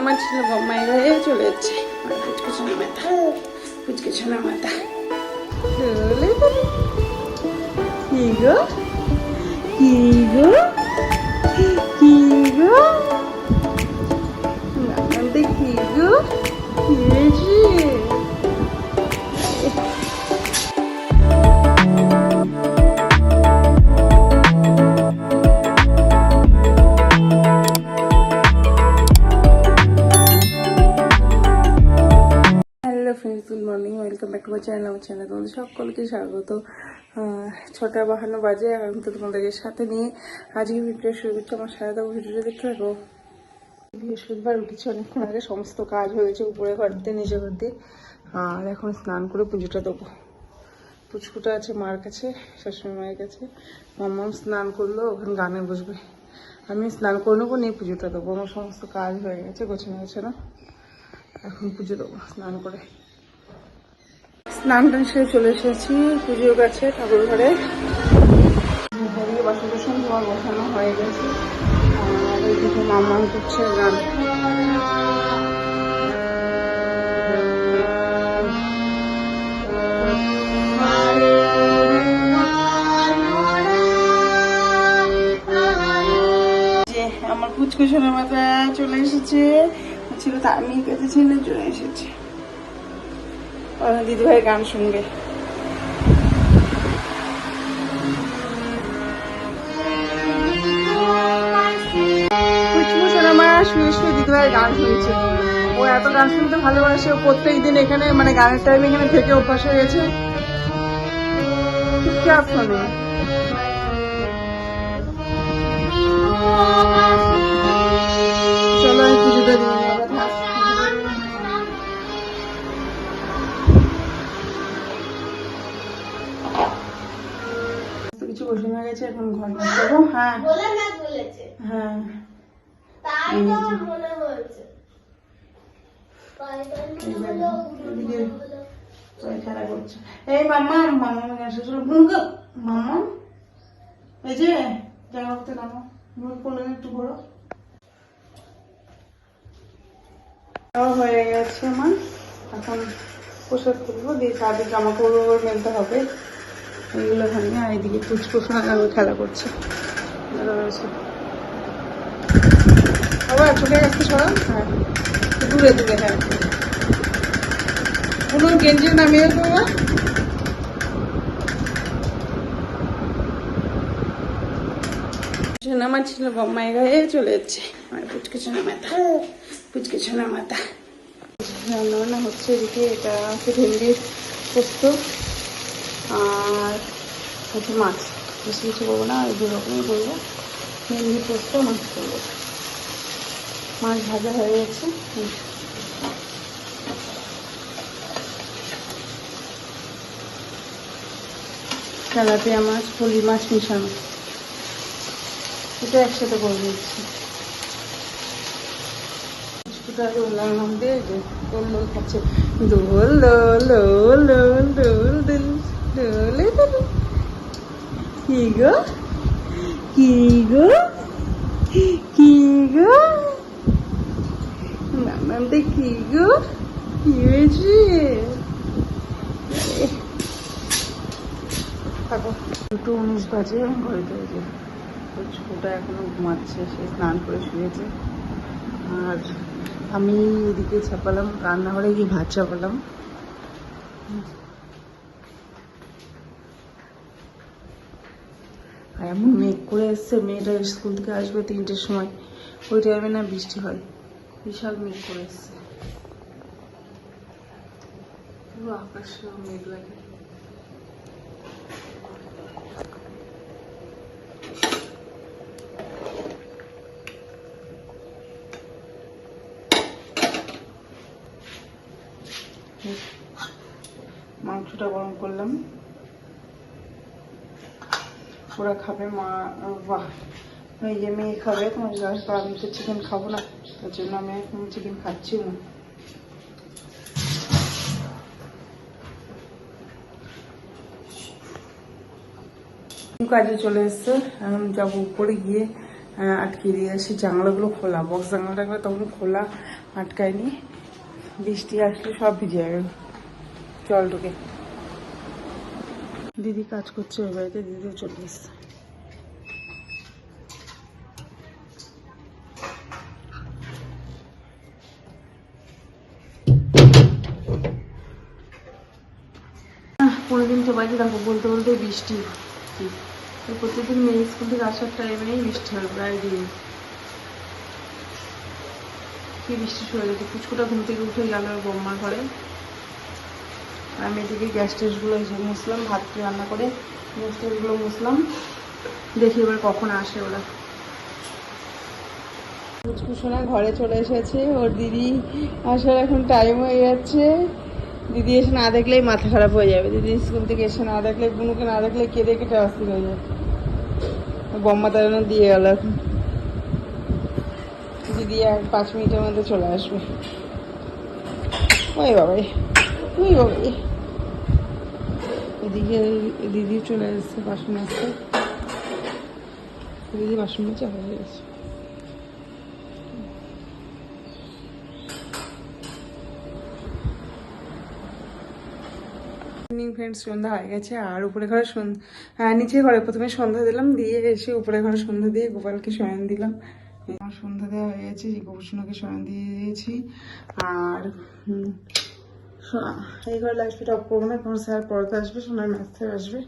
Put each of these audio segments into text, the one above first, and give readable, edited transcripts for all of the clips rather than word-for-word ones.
আমার ছিল মায়ের হয়ে চলে যাচ্ছে পুচকুচনা মাথা পুচকুচনা মাথা কি গো কি গো কি গো আমাদের কি গো কি হয়েছে? Good morning, welcome back to my channel. আমার চ্যানেল তোমাদের সকলকে স্বাগত। 6:52 বাজে। আমি তো তোমাদেরকে সাথে নিয়ে আজকে ভিডিও শুরু করছি। আমার সারাটা ভিডিওটা দেখতে থাকো। বৃহস্পতিবার উঠেছি অনেকক্ষণ আগে, সমস্ত কাজ হয়েছে উপরে ঘর দিয়ে নিচে ঘর দিয়ে। আর এখন স্নান করে পুজোটা দেবো। পুচকুটা আছে মার কাছে, শাশুড়ি মায়ের কাছে। মাম্মাম স্নান করলো, ওখানে গানে বসবে। আমি স্নান করে নেবো, নিয়ে পুজোটা দেবো। আমার সমস্ত কাজ হয়ে গেছে, গোছানো গেছে না। এখন পুজো দেবো স্নান করে। স্নান টান সেরে চলে এসেছি পুজোর কাছে, ঠাকুর ঘরে। বাসন টাসন তোমার বসানো হয়ে গেছে। আর এইদিকে মাম্মা করছে গান। আমার পুচকুচোনা মাথা চলে এসেছে, ছিল তার কাছে ছিল, চলে এসেছে দিদিভাই গান শুনবে। শুয়ে শুয়ে দিদিভাই গান শুনছে। ও এত গান শুনতে ভালোবাসে, ও প্রত্যেকদিন এখানে মানে গানের টাইমে এখানে থেকে অভ্যাস হয়ে গেছে। চুপচাপ শোনে। চলো আমি পুজোটা দিয়ে কিছু বসে হয়ে গেছে, এখন ঘর যাবো। হ্যাঁ হ্যাঁ খেলা করছে। এই মাম্মা মাম্মা মাম্মা এই যে জামা করতে নামো, করলেন একটু বড় হয়ে গেছে আমার। এখন পোশাক করবো, দিয়ে তাদের জামা কাপড় মেলতে হবে এইগুলো ভাঙে। আর এইদিকে পুচকুচোনা খেলা করছে। আবার চলে গেছে সরা। হ্যাঁ দূরে দূরে। হ্যাঁ কোনো গেঞ্জি নামিয়ে দেবো। আমার ছিল মায়ের গায়ে চলে যাচ্ছে আমার পুচকুচোনা মাথা পুচকুচোনা মাথা। রান্না হচ্ছে এদিকে। এটা হচ্ছে ভেন্ডির পোস্ত আর হচ্ছে মাছ। বেশি কিছু করবো না, এই 2 রকমই করবো। ভেন্ডি পোস্ত, মাছ করবো। মাছ ভাজা হয়ে গেছে। তেলাপিয়া মাছ, পলি মাছ মিশানো, এটা একসাথে করে দিচ্ছি। দোলার মধ্যে দোল দোল খাচ্ছে। দোল দোল দোল দোল দোল দোল দোলে দোল। কি গো কি গো কি গো নানাতে কি গো কি হয়েছে? থাকো। 2:19 বাজে, ঘরে চলে। ছোটটা এখনো ঘুমাচ্ছে, সে স্নান করে শুয়েছে। আর আমি এদিকে চাপালাম, রান্নাঘরে গিয়ে ভাত চাপালাম। আর এমন মেঘ করে এসছে, মেয়েটা স্কুল থেকে আসবে 3টের সময়। ওই টাইমে না বৃষ্টি হয়, বিশাল মেঘ করে এসছে। পুরো আকাশে মেঘ লাগে। মাংসটা গরম করলাম, ওরা খাবে। মা বাহ এই যে মেয়ে খাবে, তোমার আমি তো চিকেন খাবো না, তার জন্য আমি এখন চিকেন খাচ্ছি না। কাজে চলে এসছে। এখন যাবো উপরে, গিয়ে আটকে দিয়ে আসি। জানলাগুলো খোলা, বক্স জানলা থাকলে তখন খোলা, আটকায়নি। বৃষ্টি আসলে সব ভিজে যাবে, জল ঢুকে। দিদি কাজ করছে ওই বাড়িতে, দিদিও চলে এসছে। পনেরো দিন তো বাজে, দেখো বলতে বলতে বৃষ্টি। প্রত্যেকদিন মেয়ে স্কুল থেকে আসার টাইমেই বৃষ্টি হয়, প্রায় দিন কি বৃষ্টি শুরু হয়ে গেছে। পুচকুটা ঘুম থেকে উঠে গেল বম্মার ঘরে। আমি এদিকে গ্যাস টেসগুলো মুছলাম, ভাত রান্না করে গ্যাস টেসগুলো মুছলাম। দেখি এবার কখন আসে ওরা। পুচকু সোনা ঘরে চলে এসেছে, ওর দিদি আসার এখন টাইম হয়ে যাচ্ছে। দিদি এসে না দেখলেই মাথা খারাপ হয়ে যাবে। দিদি স্কুল থেকে এসে না দেখলে, বুনুকে না দেখলে কেঁদে কেটে অস্থির হয়ে যাবে। বম্মা তার জন্য দিয়ে গেল এখন। দিদি আর 5 মিনিটের মধ্যে চলে আসবে। ওই বাবাই, ওই বাবাই, এদিকে দিদি চলে এসছে বাসন মাজতে। দিদি বাসন মাজা হয়ে গেছে। ফ্রেন্ডস, সন্ধ্যা হয়ে গেছে। আর উপরে ঘরে নিচের ঘরে প্রথমে সন্ধ্যা দিলাম, দিয়ে এসে উপরে ঘরে সন্ধ্যা দিয়ে গোপালকে শয়ন দিলাম। আমার সন্ধ্যা দেওয়া হয়ে গেছে, গোপুসোনাকে শয়ন দিয়ে দিয়েছি। আর এই ঘরে লাইট ফিট অফ করবো না, কারণ স্যার পড়াতে আসবে, সোনার ম্যাথ স্যার আসবে।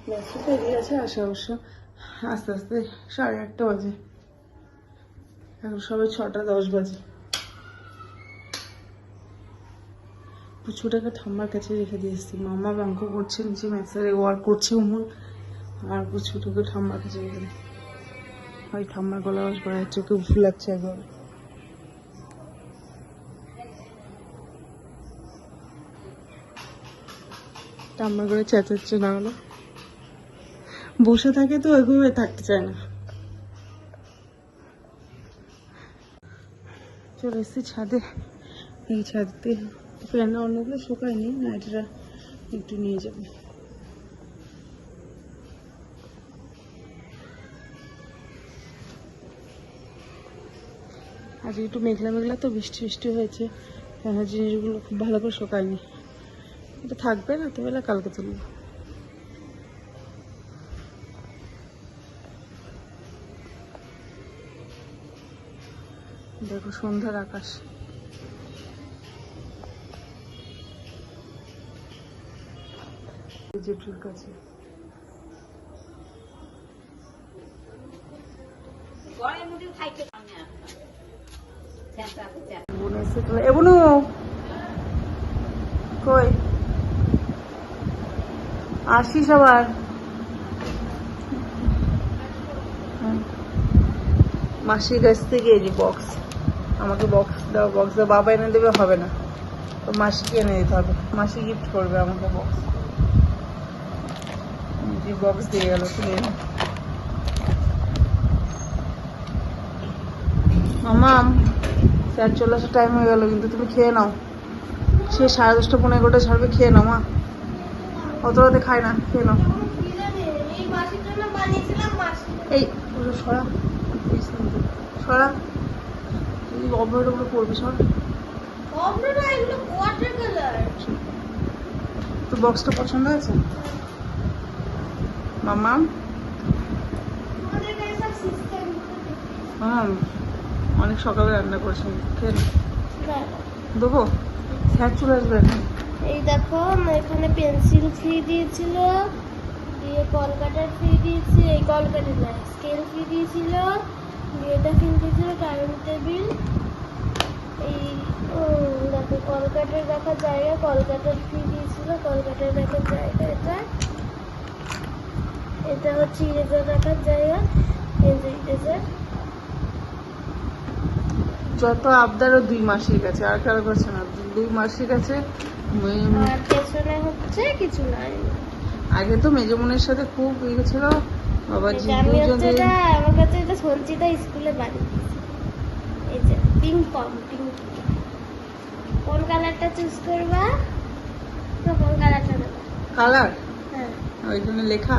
ম্যাথ স্যার এগিয়ে আছে, আসে অবশ্য আস্তে আস্তে 8:30 বাজে, এখন সবাই 6:10 বাজে। পুচুটাকে ঠাম্মার কাছে রেখে দিয়ে এসেছি। মামা অঙ্ক করছে নিচে, ম্যাথসের ওয়ার্ক করছে উমর, আর পুচুটাকে ঠাম্মার কাছে রেখে দিই। ওই ঠাম্মার গলা আওয়াজ করা হচ্ছে, ওকে ভুল লাগছে একবার। ঠাম্মার করে চেঁচাচ্ছে না হলো, বসে থাকে তো ওইভাবে থাকতে চায় না। চলে এসেছি ছাদে। এই ছাদে ফ্যান অন্যগুলো শুকায়নি, নাইটটা একটু নিয়ে যাবে। আজ একটু মেঘলা মেঘলা তো, বৃষ্টি বৃষ্টি হয়েছে, ফ্যানের জিনিসগুলো খুব ভালো করে শুকায়নি। এটা থাকবে রাতেবেলা, কালকে তুলব। দেখো সন্ধ্যার আকাশ। জেঠুর কাছে এবনু কই আসিস আবার? মাসির কাছ থেকে এই যে বক্স, আমাকে বক্স দাও, বক্স দাও, বাবা এনে দেবে হবে না, তো মাসিকে এনে দিতে হবে। মাসি গিফট করবে আমাকে বক্স। যে বক্স দিয়ে গেল, তুলে মামাম। স্যার চলে আসার টাইম হয়ে গেল, কিন্তু তুমি খেয়ে নাও। সে 10:30 11:15 ছাড়বে, খেয়ে নাও মা। অত রাতে খায় না, খেয়ে নাও। এই সরা সরা, অভ্রগুলো পড়বি, সর। তো বক্সটা পছন্দ হয়েছে মামাম? অনেক সকালে রান্না করেছেন, খেয়ে দেবো। স্যার চলে আসবে এখন। এই দেখো, এখানে পেন্সিল ফ্রি দিয়েছিল, দিয়ে কলকাটার ফ্রি দিয়েছে, এই কলকাটার না, স্কেল ফ্রি দিয়েছিল, দিয়ে এটা ফ্রি দিয়েছিল, টাইম টেবিল। এই দেখো কলকাটার রাখার জায়গা, কলকাটার ফ্রি দিয়েছিল, কলকাটার রাখার জায়গা এটা। এটা হচ্ছে ইরেজার রাখার জায়গা, এই যে ইরেজার। যত আবদার ও 2 মাসের কাছে, আর কারো কাছে না, 2 মাসের কাছে। আর পেছনে হচ্ছে কিছু নাই। আগে তো মেজমনের সাথে খুব ইয়ে ছিল বাবা, আমার কাছে এটা সঞ্চিতা স্কুলে বাড়ি। এই যে পিঙ্ক পম, পিঙ্ক। কোন কালারটা চুজ করবা? তো কোন কালারটা নেবা? কালার? হ্যাঁ, ওইখানে লেখা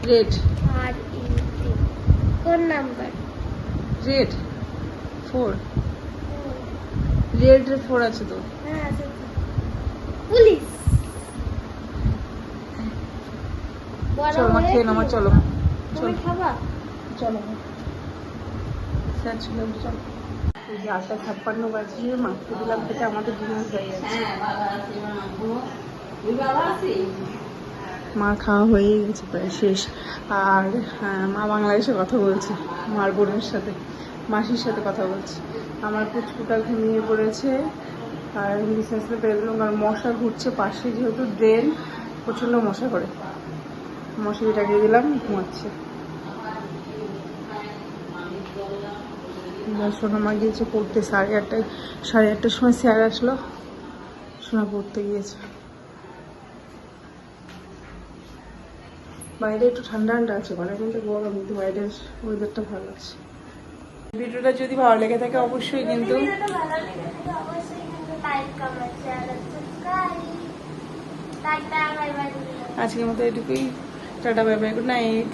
রেড আর ই টি। কোন নাম্বার? রেড 4 রেড 4 আছে তো। হ্যাঁ আছে তো। পুলিশ। বড় চলো মা হয়ে খেয়ে কি নামা, চলো তুমি খাবা? চলো স্যার চলো চলো। এই যে 8:56 বাজে, মাকে দিলাম থেকে আমাদের ডিনার হয়ে গেছে। মা খাওয়া হয়ে গেছে প্রায় শেষ। আর মা বাংলাদেশে কথা বলছে মার বোনের সাথে, মাসির সাথে কথা বলছে। আমার পুচকুটা ঘুমিয়ে পড়েছে আর বিছানা পেরে দিলাম। আর মশা ঘুরছে পাশে, যেহেতু ড্রেন, প্রচণ্ড মশা করে। মশারি টাকিয়ে দিলাম, ঘুমাচ্ছে। সোনা মা গিয়েছে পড়তে 8:30, 8:30টার সময় স্যার আসলো, সোনা পড়তে গিয়েছে। বাইরে একটু ঠান্ডা ঠান্ডা আছে, ঘরের মধ্যে গরম, কিন্তু বাইরের ওয়েদারটা ভালো আছে। ভিডিওটা যদি ভালো লেগে থাকে অবশ্যই কিন্তু ভিডিওটা ভালো লেগে থাকে অবশ্যই কিন্তু লাইক কমেন্ট শেয়ার আর সাবস্ক্রাইব। Tata bye bye. আজকের মতো এটুকুই। Tata bye bye, good night.